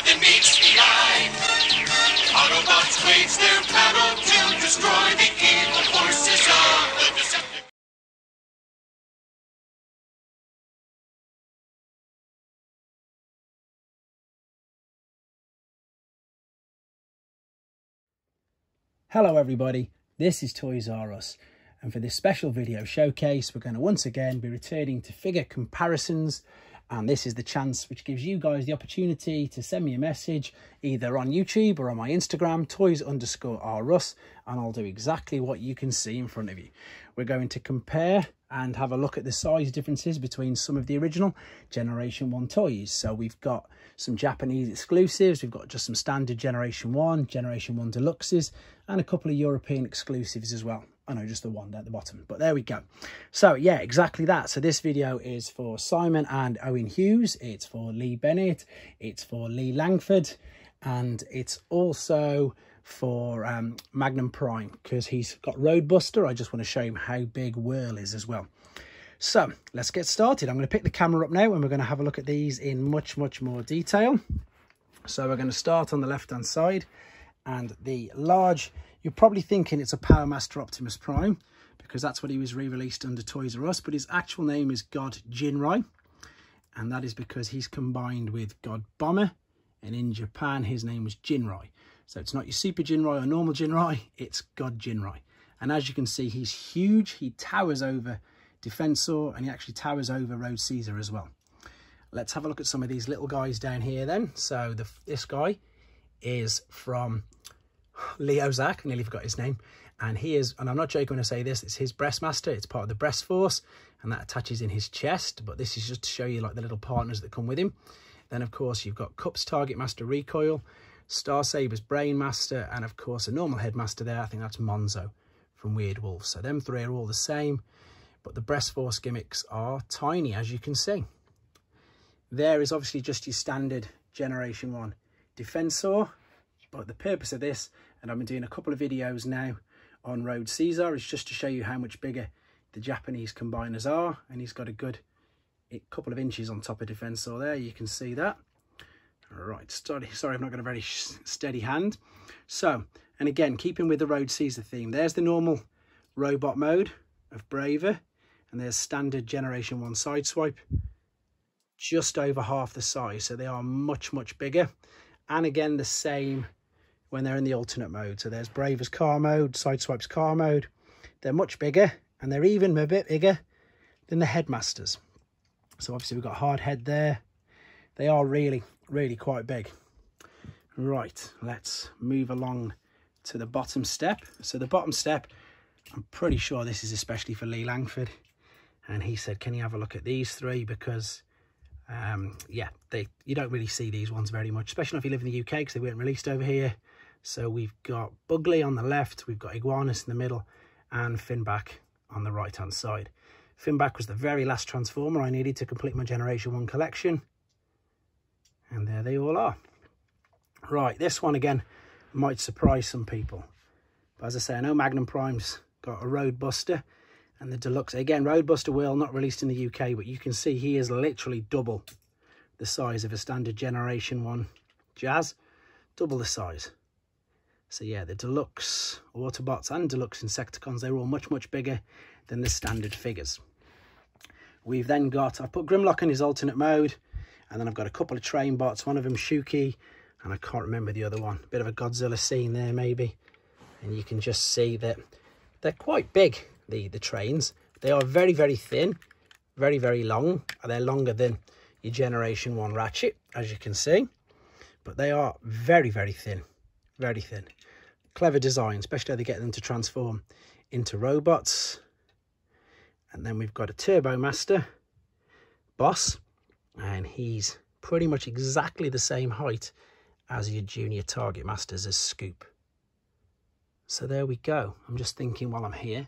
than meets the eye. Autobots wage their battle to destroy the evil forces of the Decepticons. Hello everybody, this is Toys R Us, and for this special video showcase we're going to once again be returning to figure comparisons, and this is the chance which gives you guys the opportunity to send me a message either on YouTube or on my Instagram, toys_rus, and I'll do exactly what you can see in front of you. We're going to compare and have a look at the size differences between some of the original Generation 1 toys. So we've got some Japanese exclusives, we've got just some standard Generation 1, Generation 1 Deluxes, and a couple of European exclusives as well. I know, just the one at the bottom, but there we go. So yeah, exactly that. So this video is for Simon and Owen Hughes, it's for Lee Bennett, it's for Lee Langford, and it's also for Magnum Prime, because he's got Roadbuster. I just want to show him how big Whirl is as well. So let's get started. I'm going to pick the camera up now and we're going to have a look at these in much more detail. So we're going to start on the left hand side, and the large, you're probably thinking it's a Power Master Optimus Prime because that's what he was re-released under Toys R Us, but his actual name is God Ginrai, and that is because he's combined with God Bomber, and in Japan his name was Ginrai. So it's not your Super Ginrai or normal Ginrai, it's God Ginrai. And as you can see, he's huge. He towers over Defensor, and he actually towers over Road Caesar as well. Let's have a look at some of these little guys down here then. So this guy is from Leo Zach, nearly forgot his name. And he is, and I'm not joking when I say this, it's his Breastmaster. It's part of the Breast Force, and that attaches in his chest. But this is just to show you like the little partners that come with him. Then of course you've got Cup's Target Master Recoil, Star Saber's Brain Master, and of course a normal headmaster there. I think that's Monzo from Weird Wolf. So them three are all the same, but the Breast Force gimmicks are tiny, as you can see. There is obviously just your standard Generation 1 Defensor, but the purpose of this, and I've been doing a couple of videos now on Road Caesar, is just to show you how much bigger the Japanese combiners are, and he's got a good couple of inches on top of Defensor there, you can see that. Right, sorry I've not got a very steady hand. So, and again, keeping with the Road Caesar theme, there's the normal robot mode of Braver, and there's standard Generation 1 Sideswipe, just over half the size, so they are much bigger. And again, the same when they're in the alternate mode. So there's Braver's car mode, Sideswipe's car mode. They're much bigger, and they're even a bit bigger than the Headmasters. So obviously we've got hard head there. They are really quite big. Right, let's move along to the bottom step. So the bottom step, I'm pretty sure this is especially for Lee Langford, and he said, can you have a look at these three, because yeah, you don't really see these ones very much, especially if you live in the UK, because they weren't released over here. So we've got Bugley on the left, we've got Iguanus in the middle, and Finback on the right hand side. Finback was the very last Transformer I needed to complete my Generation 1 collection, and there they all are. Right, this one again might surprise some people, but as I say, I know Magnum Prime's got a Roadbuster, and the Deluxe, again, Roadbuster Whirl, not released in the UK, but you can see he is literally double the size of a standard Generation 1 Jazz, double the size. So yeah, the Deluxe Autobots and Deluxe Insecticons, they're all much bigger than the standard figures. We've then got, I've put Grimlock in his alternate mode, and then I've got a couple of train bots, one of them Shuki, and I can't remember the other one. Bit of a Godzilla scene there maybe, and you can just see that they're quite big, the trains. They are very thin, very long. They're longer than your Generation 1 Ratchet, as you can see, but they are very thin, very thin. Clever design, especially how they get them to transform into robots. And then we've got a Turbo Master Boss, and he's pretty much exactly the same height as your Junior Target Masters as Scoop. So there we go. I'm just thinking while I'm here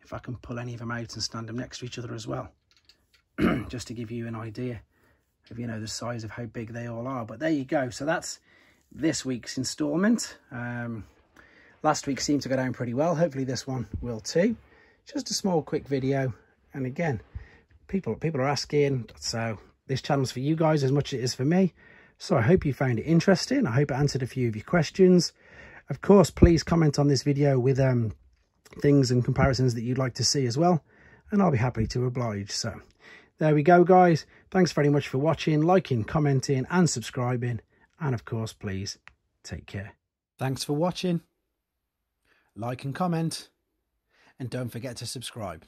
if I can pull any of them out and stand them next to each other as well, just to give you an idea of, you know, the size of how big they all are. But there you go. So that's this week's installment. Last week seemed to go down pretty well. Hopefully this one will too. Just a small quick video, and again, people are asking, so this channel's for you guys as much as it is for me. So I hope you found it interesting. I hope it answered a few of your questions. Of course, please comment on this video with things and comparisons that you'd like to see as well, and I'll be happy to oblige. So there we go, guys. Thanks very much for watching, liking, commenting and subscribing, and of course, please take care. Thanks for watching. Like and comment, and don't forget to subscribe.